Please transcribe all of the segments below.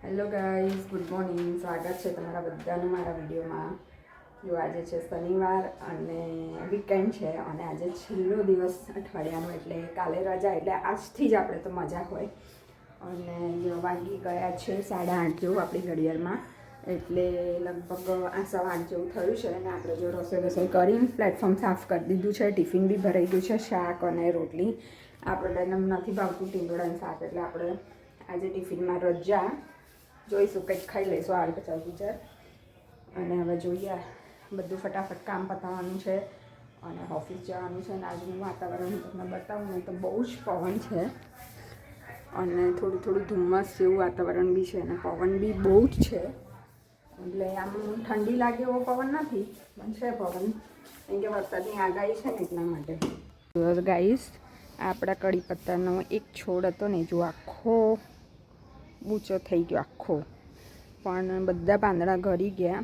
Hello guys, good morning. સ્વાગત છે તમારા બધાનું મારા વિડીયોમાં. જો આજે છે શનિવાર અને વીકેન્ડ છે અને આજે છેલ્લો દિવસ અઠવાડિયાનો, એટલે કાલે રજા, એટલે આજથી જ આપણે તો મજા હોય. અને જો વાગી ગયા છે 8:30 જેવું આપણી ઘડિયાળમાં, એટલે લગભગ 8:15 જેવું થયું છે. અને આપણે જો રસોઈ કરીને પ્લેટફોર્મ સાફ કરી દીધું છે, ટિફિન બી ભરાઈ ગયું છે, શાક અને રોટલી. આપણને નથી ભાવતું ટીંડોળાનું શાક, એટલે આપણે આજે ટિફિનમાં રજા. જોઈશું કંઈક ખાઈ લઈશું આલુ પચાસ વિચાર. અને હવે જોઈએ, બધું ફટાફટ કામ પતાવવાનું છે અને ઓફિસ જવાનું છે. અને આજનું વાતાવરણ તમને બતાવું ને તો બહુ જ પવન છે અને થોડું થોડું ધુમ્મસ જેવું વાતાવરણ બી છે અને પવન બી બહુ જ છે. એટલે આમ ઠંડી લાગે એવો પવન નથી, પણ છે પવન, કેમ કે વરસાદની આગાહી છે ને એટલા માટે. ગાઈસ, આપણા કડી પત્તાનો એક છોડ હતો ને, જો આખો ઊંચો થઈ ગયો આખો, પણ બધા પાંદડા ગળી ગયા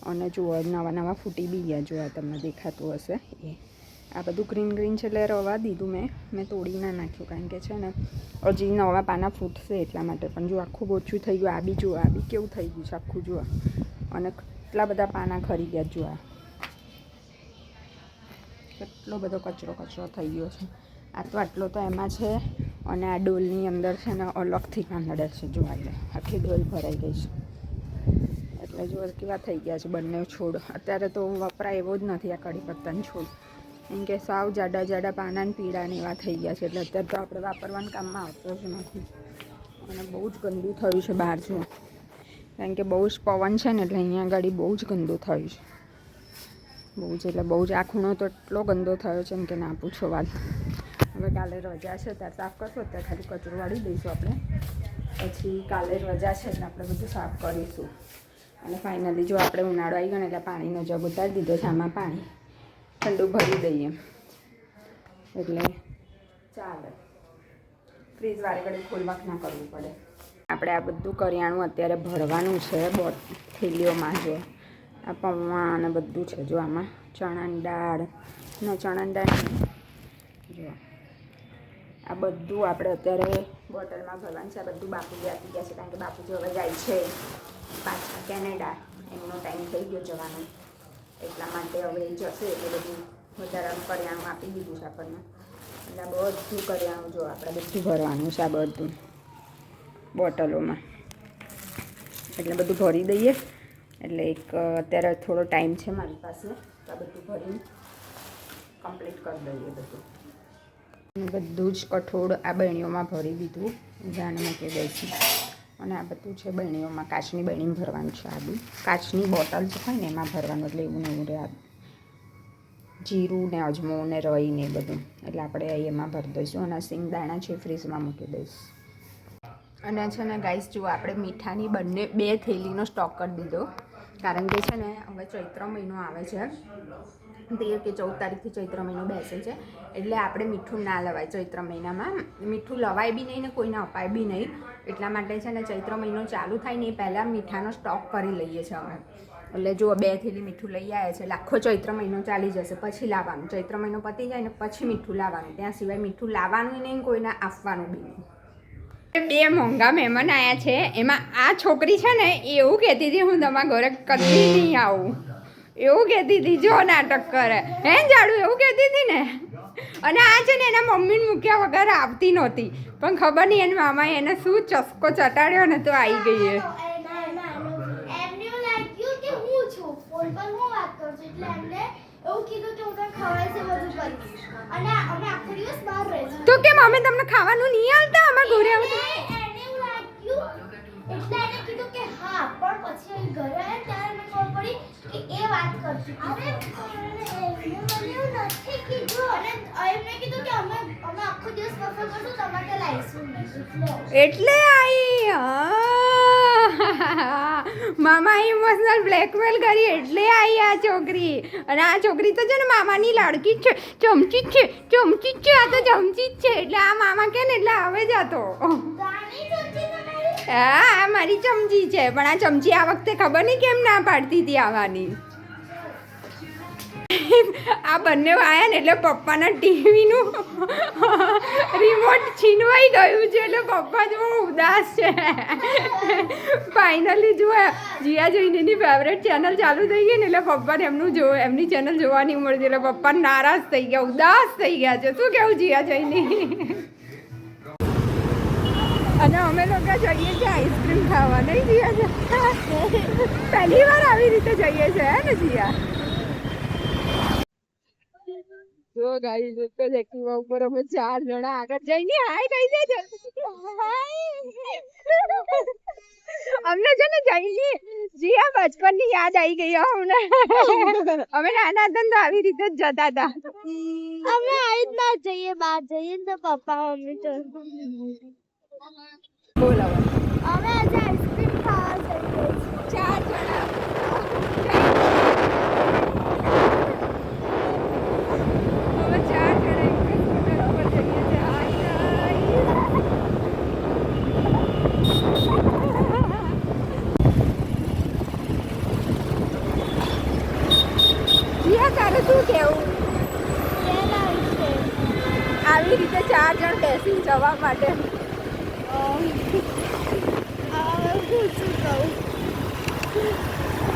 અને જુઓ નવા નવા ફૂટી બી ગયા. જો આ તમને દેખાતું હશે એ આ બધું ગ્રીન ગ્રીન છે, એટલે રવા દીધું મેં તોડી ના નાખ્યું, કારણ કે છે ને હજી નવા પાના ફૂટશે એટલા માટે. પણ જો આખું ઓછું થઈ ગયું. આ બી જુઓ, આ બી કેવું થઈ ગયું છે આખું, જુઓ. અને કેટલા બધા પાના ખરી ગયા, જુઓ કેટલો બધો કચરો થઈ ગયો છે. આ તો આટલો તો એમાં છે અને આ ડોલની અંદર છે ને અલગથી પાંદડા છે. જોવા લે, આખી ડોલ ભરાઈ ગઈ છે. એટલે જો કેવા થઈ ગયા છે બંને છોડ. અત્યારે તો વપરાય એવો જ નથી આ કડી પત્તાનો છોડ, કેમ કે સાવ જાડા પાના ને પીળા ને એવા થઈ ગયા છે. એટલે અત્યારે તો આપણે વાપરવાના કામમાં આવતો જ નથી. અને બહુ જ ગંદુ થયું છે બહાર, જુઓ, કારણ કે બહુ જ પવન છે ને, એટલે અહીંયા આગળ બહુ જ ગંદુ થયું છે. બહુ જ એટલે બહુ જ. આ ખૂણો તો એટલો ગંદો થયો છે ને કે ના પૂછો વાત. હવે કાલે રજા છે ત્યારે સાફ કરશું. અત્યારે ખાલી કચરો વાળી દઈશું આપણે, પછી કાલે રજા છે એટલે આપણે બધું સાફ કરીશું. અને ફાઇનલી જો આપણે ઉનાળો આવી ગયો ને એટલે પાણીનો જગ ઉતારી દીધો છે. આમાં પાણી ઠંડુ ભરી દઈએ એટલે ચાલે. ફ્રીજ વારે ઘડી ખોલવાક ના કરવું પડે. આપણે આ બધું કરિયાણું અત્યારે ભરવાનું છે થેલીઓમાં. જો આ પૌવા અને બધું છે. જો આમાં ચણાની દાળ જો આ બધું આપણે અત્યારે બોટલમાં ભરવાનું છે. આ બધું બાપુજી આપી ગયા છે, કારણ કે બાપુજી હવે જાય છે પાછા કેનેડા. એમનો ટાઈમ થઈ ગયો જવાનો, એટલા માટે હવે એ જશે એટલે બધું વધારાનું કરિયાણું આપી દીધું છે આપણને. એટલે આ બધું કરિયાણું જો આપણે બધું ભરવાનું છે, આ બધું બોટલોમાં. એટલે બધું ભરી દઈએ. એટલે અત્યારે થોડો ટાઈમ છે મારી પાસે, તો આ બધું ભરીને કમ્પ્લીટ કરી દઈએ બધું. અને બધું જ કઠોળ આ બરણીઓમાં ભરી દીધું, જાણે મૂકી દઈશું. અને આ બધું છે બરણીઓમાં, કાચની બરણીમાં ભરવાનું છે. આ બી કાચની બોટલ જે હોય ને એમાં ભરવાનું, એટલે એવું ને એવું રહે. જીરું ને અજમો ને રઈ ને બધું, એટલે આપણે એમાં ભરી દઈશું. અને સિંગદાણા છે ફ્રીજમાં મૂકી દઈશું. અને છે ને ગાઈસ, જુઓ, આપણે મીઠાની 2 થેલીનો સ્ટોક કરી દીધો, કારણ કે છે ને હવે ચૈત્ર મહિનો આવે છે. 13 કે 14 તારીખથી ચૈત્ર મહિનો બેસે છે, એટલે આપણે મીઠું ના લવાય ચૈત્ર મહિનામાં. મીઠું લવાય બી નહીં ને કોઈને અપાય બી નહીં. એટલા માટે છે ને ચૈત્ર મહિનો ચાલુ થાય ને એ પહેલાં મીઠાનો સ્ટોક કરી લઈએ છીએ અમે. એટલે જુઓ, 2 થેલી મીઠું લઈ આવ્યા છે, એટલે આખો ચૈત્ર મહિનો ચાલી જશે. પછી લાવવાનું, ચૈત્ર મહિનો પતી જાય ને પછી મીઠું લાવવાનું. ત્યાં સિવાય મીઠું લાવવાનું નહીં, કોઈને આપવાનું બી નહીં. 2 મોંઘા મહેમાન આવ્યા છે. એમાં આ છોકરી છે ને એવું કહેતી હતી હું તમારા ઘરે કદી નહીં આવું, એવું કહેતી હતી. જો નાટક કરે હે જાડુ, એવું કહેતી હતી ને. અને આ છે ને એના મમ્મીને મૂક્યા વગર આવતી નહોતી, પણ ખબર નહીં એના મામાએ એને શું ચસ્કો ચટાડ્યો ને તો આવી ગઈ એ. તો કેમ અમે તમને ખાવાનું નહીં આવતા? અમારા ઘરે આવતા એટલે એને કીધું કે હા, પણ પછી અહીં ઘરે આવ્યા ત્યારે મને ખબર પડી કે એ વાત કરતી હતી. મને નથી કીધું. અને એમને કીધું કે અમે આખો દિવસ બફર કરશું, તમારે લાવીશું એટલે આવી. મામા ઇમોશનલ બ્લેકમેલ કરી એટલે આવી આ છોકરી. અને આ છોકરી તો છે ને મામાની લાડકી છે, ચમચી જ છે. આ તો ચમચી જ છે, એટલે આ મામા કે ને એટલે આવે જ હતો. હા, મારી ચમચી છે, પણ આ ચમચી આ વખતે ખબર નહીં કેમ ના પાડતી હતી આવવાની. આ બંને આયા ને એટલે પપ્પાના ટીવીનું રિમોટ છીનવાઈ ગયું છે એટલે પપ્પા જો ઉદાસ છે. ફાઇનલી જો જીયા જઈને ફેવરેટ ચેનલ ચાલુ થઈ ગઈ ને એટલે પપ્પાને એમની ચેનલ જોવા નહીં મળતી એટલે પપ્પા નારાજ થઈ ગયા, ઉદાસ થઈ ગયા છે. શું કેવું જીયા જઈને? અને અમે લોકો જઈએ છીએ આઈસ્ક્રીમ ખાવા, નહીં જીયા? પહેલી વાર આવી રીતે જઈએ છીએ હે ને જીયા? જો ગાઈસ એક જ એક્ટિવા ઉપર અમે 4 જણા આગળ જઈને હાય કહી દે જલ્દી. અમને છે ને જઈને જીયા બચપનની યાદ આવી ગઈ અમને. અમે નાના હતા તો આવી રીતે જ જતા હતા. અમે આવી જ ના જઈએ, બહાર જઈએ ને તો પપ્પા મમ્મી તો બોલો અમે આજે આઈસ્ક્રીમ ખાવા જઈએ છીએ. 4 જણા હવે 4 જણા એક જ સ્કૂટર ઉપર જઈએ છીએ. જીયા તારે શું કેવું આવી રીતે 4 જણ બેસી જવા માટે?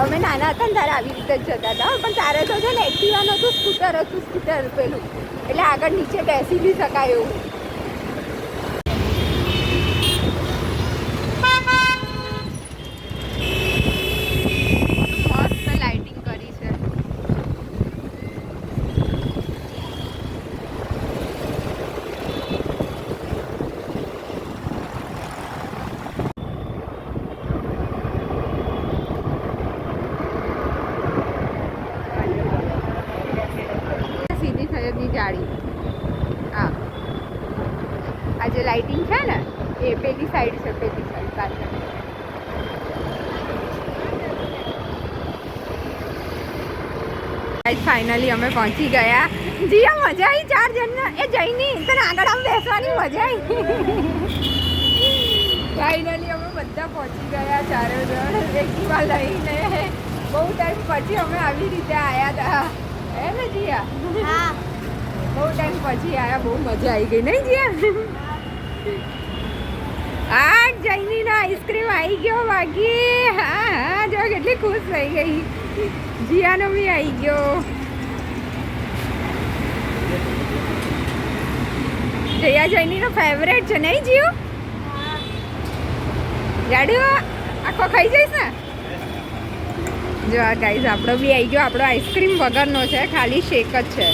અમે નાના હતા ને તારે આવી રીતે જ જતા હતા, પણ તારે તો છે ને એક્ટિવા નહોતું, સ્કૂટર હતું, સ્કૂટર પેલું એટલે આગળ નીચે બેસી બી શકાય એવું. મસ્ત લાઇટિંગ કરી છે. સીધી સૈયદની જાળી આ જે લાઇટિંગ છે ને એ પેલી સાઈડ છે, પેલી સાઈડ પાછળ. ફાઇનલી અમે પહોંચી ગયા. જીયા મજા આવી 4 જણના. એ જઈની તને આગળ આમ બેસવાની મજા આવી. ફાઇનલી અમે બધા પહોંચી ગયા 4 જણ એક્ટિવા લઈને. બહુ ટાઈમ પછી અમે આવી રીતે આવ્યા હતા હે ને જીયા? હા, બહુ ટાઈમ પછી આવ્યા, બહુ મજા આવી ગઈ નહીં જીયા? આ જઈની ના આઈસ્ક્રીમ આવી ગયો વાગી. હા હા જો કેટલી ખુશ થઈ ગઈ. જીયાનો બી આવી ગયો. જયા જઈનીનો ફેવરેટ છે નહીં જીઓ? જાડુ આખો ખાઈ જઈશ ને? જો આ ગાઈઝ આપણો બી આવી ગયો. આપણો આઈસ્ક્રીમ વગરનો છે, ખાલી શેક જ છે.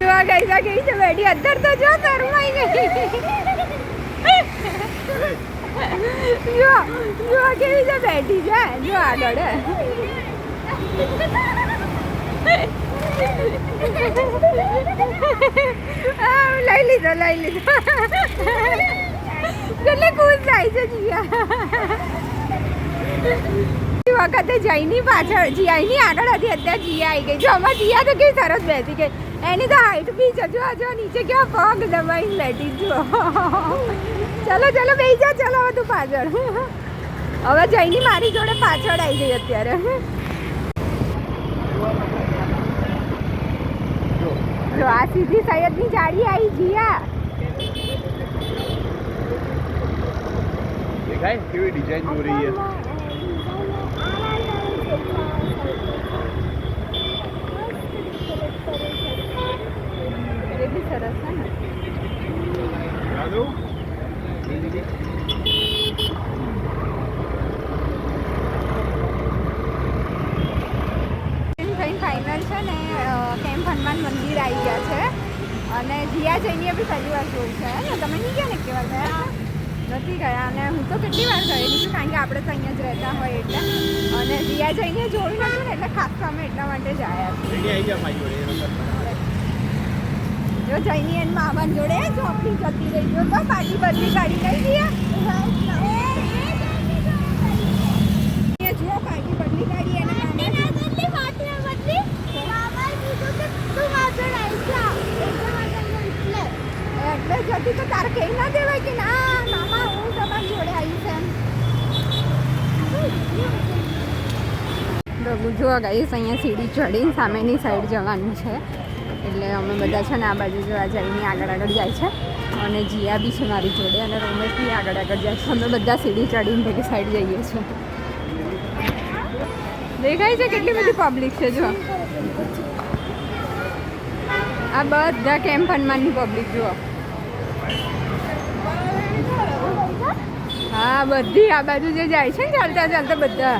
જો આ ગાઈઝ આ કેવી છે બેઠી, અત્યારે તો જો શરમાઈ ગઈ. જો જો આ કેવી છે બેઠી છે, જો આગળ લઈ લીધો. કેટલી ખુશ થાય છે જીયા. વખતે જઈની પાછળ જીયાની આગળ હતી, અત્યારે જીયા આવી ગઈ. જો અમારે જીયા તો કેવી સરસ બેસી ગઈ. એની તો હાઈટ બી છે. જો નીચે કેવા પગ દબાઈને બેઠી. જો ચલો બેસી જા. ચલો હવે તું પાછળ. હવે જઈની મારી જોડે પાછળ આવી ગઈ અત્યારે. જો આ સીધી સૈયદની જાળી આવી જીયા. દેખાય કેવી ડિઝાઇન हो रही है. એ બી સરસ છે ને. हेलो ફાઇનલ છે ને કેમ્પ હનુમાન મંદિર આવી ગયા છે. અને જીયા જઈને બી પહેલી વાર જોયું છે ને? તમે નહીં ગયા ને? કેવા ગયા નથી ગયા? અને હું તો કેટલી વાર ગયેલી છું, કારણ કે આપણે તો અહીંયા જ રહેતા હોય એટલે. અને જીયા જઈને જોયું નતું ને એટલે ખાસ અમે એટલા માટે જ આવ્યા છીએ. रेडी आई जा भाई जोड़े જો જઈની એન મામા જોડે ચોપડી જતી રહી. જો તો પાટી બદલી કાઢી લઈ જીયા. જો પાટી બદલી કાઢી એના એટલે જતી તો તારે કહી ના દેવાય કે ના મામા હું તમારી જોડે આવી છે. જુઓ ગાઈસ અહીંયા સીડી ચડીને સામેની સાઈડ જવાનું છે એટલે અમે બધા છે ને આ બાજુ જોવા જઈને આગળ જાય છે અને જીયા બી છે મારી જોડે અને રોમેશ બી આગળ જાય છે અમે બધા સીડી ચડીને બધી સાઈડ જઈએ છીએ દેખાય છે કેટલી બધી પબ્લિક છે જો આ બધા કેમ્પ હનુમાનની પબ્લિક જુઓ હા બધી આ બાજુ જે જાય છે ને ચાલતા ચાલતા બધા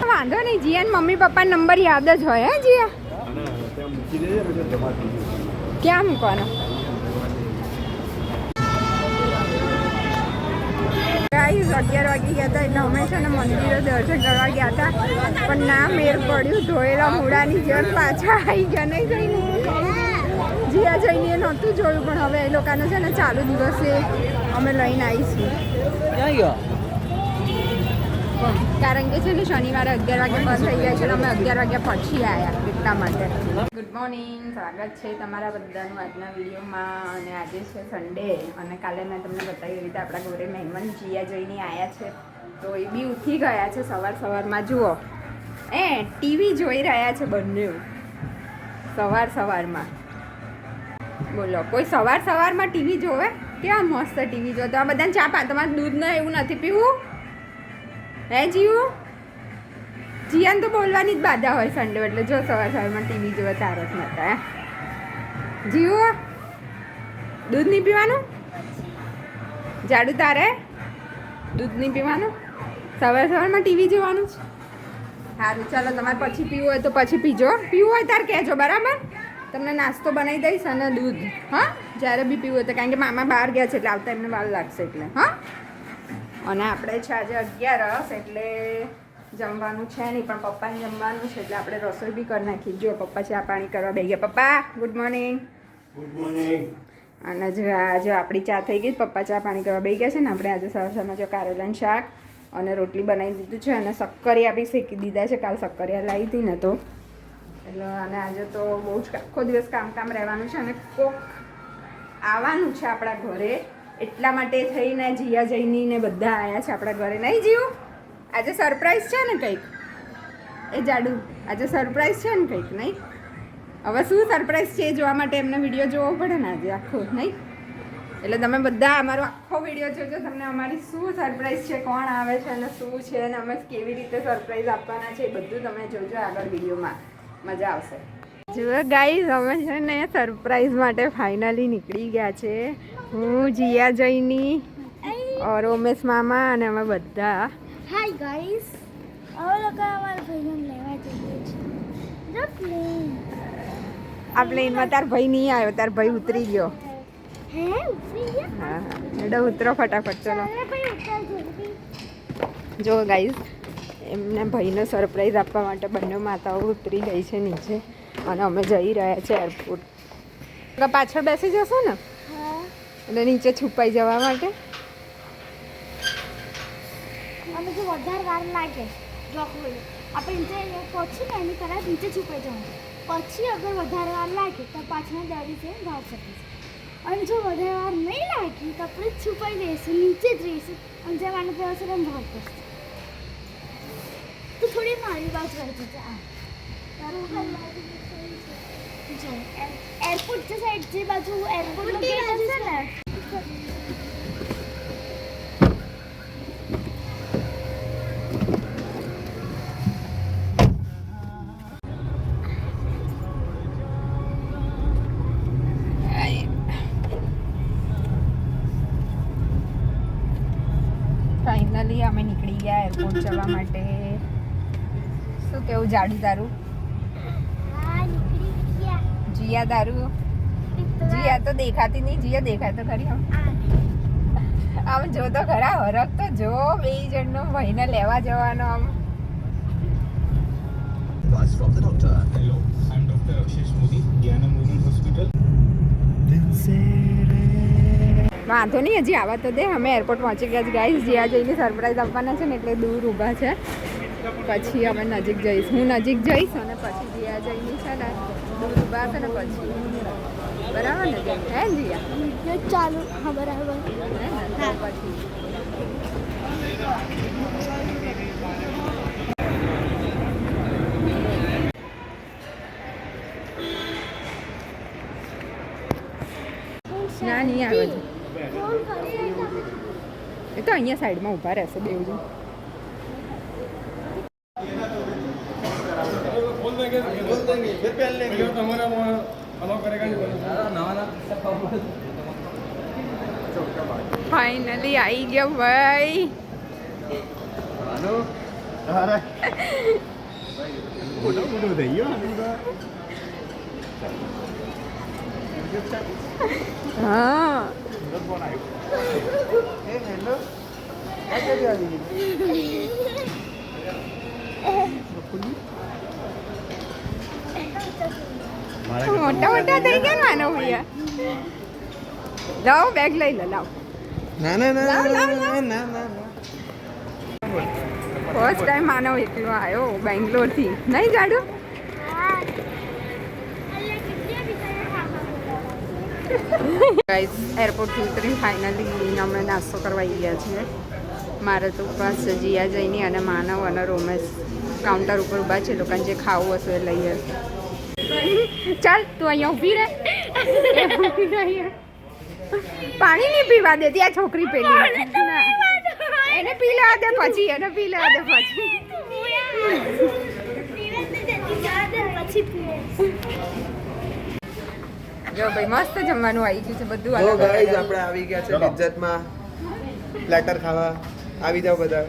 વાંધો નહીં જીયાન મમ્મી પપ્પા નંબર યાદ જ હોય હે જીયા ક્યાં મૂકવાનો ગાઈસ 11 વાગી ગયા હતા એટલે અમે છે ને મંદિરે દર્શન કરવા ગયા હતા પણ ના મેર પડ્યું ધોયેલા મૂળાની જેમ પાછા આવી ગયા નહીં જઈને જીયા જઈને નહોતું જોયું પણ હવે એ લોકોને છે ને ચાલુ દિવસે અમે લઈને આવીશું ક્યાં ગયો કારણ કે છે ને શનિવારે 11 વાગે બંધ થઈ જાય છે અને અમે 11 વાગ્યા પછી આવ્યા એટલા માટે ગુડ મોર્નિંગ સ્વાગત છે તમારા બધાનું આજના વિડીયોમાં અને આજે છે સન્ડે અને કાલે મેં તમને બતાવી એવી રીતે આપણા ઘરે મહેમાન જીયા જઈને આવ્યા છે તો એ બી ઉઠી ગયા છે સવારમાં જુઓ ટીવી જોઈ રહ્યા છે બંને સવારમાં બોલો કોઈ સવારમાં ટીવી જોવે કેવા મસ્ત ટીવી જોવે તો આ બધાને ચા પા તમારે દૂધ ને એવું નથી પીવું હે જીવું જીયાને તો બોલવાની જ બાધા હોય સન્ડે એટલે જો સવારમાં ટીવી જોવે તારો જ નતા જીવો દૂધ નહીં પીવાનું જાડુ તારે દૂધ નહીં પીવાનું સવારમાં ટીવી જોવાનું જ સારું ચાલો તમારે પછી પીવું હોય તો પછી પીજો પીવું હોય ત્યારે કહેજો બરાબર તમને નાસ્તો બનાવી દઈશ અને દૂધ હા જ્યારે બી પીવું હોય તો કારણ કે મામા બહાર ગયા છે એટલે આવતા એમને વાર લાગશે એટલે હા અને આપણે છે આજે 11 એટલે જમવાનું છે નહીં પણ પપ્પાને જમવાનું છે એટલે આપણે રસોઈ બી કરી નાખી જો પપ્પા ચા પાણી કરવા બેસી ગયા પપ્પા ગુડ મોર્નિંગ અને જો આજે આપણી ચા થઈ ગઈ પપ્પા ચા પાણી કરવા બેસી ગયા છે ને આપણે આજે સવારમાં જો કારેલાનું શાક અને રોટલી બનાવી દીધું છે અને શક્કરિયા બી શેકી દીધા છે કાલ શક્કરિયા લાવી હતી ને તો એટલે અને આજે તો બહુ જ આખો દિવસ કામ રહેવાનું છે અને કોક આવવાનું છે આપણા ઘરે એટલા માટે થઈને જીયા જઈની ને બધા આવ્યા છે આપણા ઘરે નહીં જીવ આજે સરપ્રાઈઝ છે ને કંઈક એ જાડુ આજે સરપ્રાઈઝ છે ને કંઈક નહીં હવે શું સરપ્રાઈઝ છે એ જોવા માટે એમને વિડીયો જોવો પડે ને આજે આખો નહીં એટલે તમે બધા અમારો આખો વિડીયો જોજો તમને અમારી શું સરપ્રાઈઝ છે કોણ આવે છે અને શું છે અને અમે કેવી રીતે સરપ્રાઈઝ આપવાના છે એ બધું તમે જોજો આગળ વિડીયોમાં મજા આવશે જુઓ ગાઈઝ અમે છે ને સરપ્રાઈઝ માટે ફાઇનલી નીકળી ગયા છે હું જીયા જઈની રોમેશ મામા અને અમે બધા હાય ગાઈસ હવે લોકો અમારા ભાઈને લેવા જઈએ છીએ જો પ્લેન આ પ્લેનમાં તાર ભાઈ નહીં આવ્યો તાર ભાઈ ઉતરી ગયો હે ઉતરી ગયા હા એટલે ઉતરો ફટાફટ ચલો ચાલે ભાઈ ઉતર જલ્દી જો ગાઈઝ એમને ભાઈને સરપ્રાઈઝ આપવા માટે બંને માતાઓ ઉતરી ગઈ છે નીચે અને અમે જઈ રહ્યા છે એરપોર્ટ પાછળ બેસી જશો ને હા એટલે નીચે છુપાઈ જવા માટે અમે જો વધારે વાર લાગે જોકવેલ આપણે નીચે પહોંચી ને એની પહેલાં નીચે છુપાઈ જવાનું પછી અગર વધારે વાર લાગે તો પાછળના દરી છે ભાવ શકીશું અને જો વધારે વાર નહીં લાગી તો આપણે છુપાઈ જઈશું નીચે જ રહીશું અને જેમ આને પહેલાં એમ ભાવ કરશે તો થોડી મારી બાજુ આવી જશે આ તારું એરપોર્ટ જે સાઈડ જે બાજુ એરપોર્ટ નો ગેટ હશે ને ફાઇનલી અમે નીકળી ગયા એરપોર્ટ જવા માટે શું કેવું જાડુ તારું હા નીકળી ગયા જીયા તારું જીયા તો દેખાતી નહીં જીયા દેખાય તો ખરી આમ જો તો ખરા હરખ તો જો બે જણનો ભાઈને લેવા જવાનો આમ Advice from the doctor. Hello, I'm Dr. Ashish Modi, Gyanam Rural Hospital. વાંધો નહીં હજી આવા તો દે અમે એરપોર્ટ પહોંચી ગયા છે ગાઈસ જીયા જઈને સરપ્રાઈઝ આપવાના છે ને એટલે દૂર ઊભા છે પછી અમે નજીક જઈશ હું નજીક જઈશ અને પછી જીયા જઈને છે ને દૂર ઊભા છે ને પછી બરાબર ને જેમ હે જીયા ચાલુ હા બરાબર હા પછી ના નહીં આવે છે એ તો અહીંયા સાઈડમાં ઊભા રહેશે બેવ જણ ફાઇનલી આવી ગયો ભાઈ હા મોટા મોટા થઈ ગયા માનો ભૈયા લાવો બેગ લઈ લો લાવો ના ના ના લાવ, લાવ, ના લાવ. ના ના ફર્સ્ટ ટાઈમ માનવ એકલો આવ્યો બેંગ્લોરથી નહીં જાડુ ગાઈસ એરપોર્ટથી ઉતરીને ફાઇનલી અમે નાસ્તો કરવા આવી ગયા છીએ મારે તો બસ જીયા જઈને અને માનવ અને રોમેશ કાઉન્ટર ઉપર ઊભા છે લોકોને જે ખાવું હશે એ લઈએ ચાલ તું અહીંયા ઊભી રહે ઊભી રહે અહીંયા. પાણી નહીં પીવા દેતી આ છોકરી પેલી ના. એને પી લેવા દે પછી એને પી લેવા દે પછી જો ભાઈ મસ્ત જમવાનું આવી ગયું છે બધું તો અલગ ગાઈઝ અલગ. આપણે આવી ગયા છે લિજ્જતમાં પ્લેટર ખાવા આવી જાવ બધા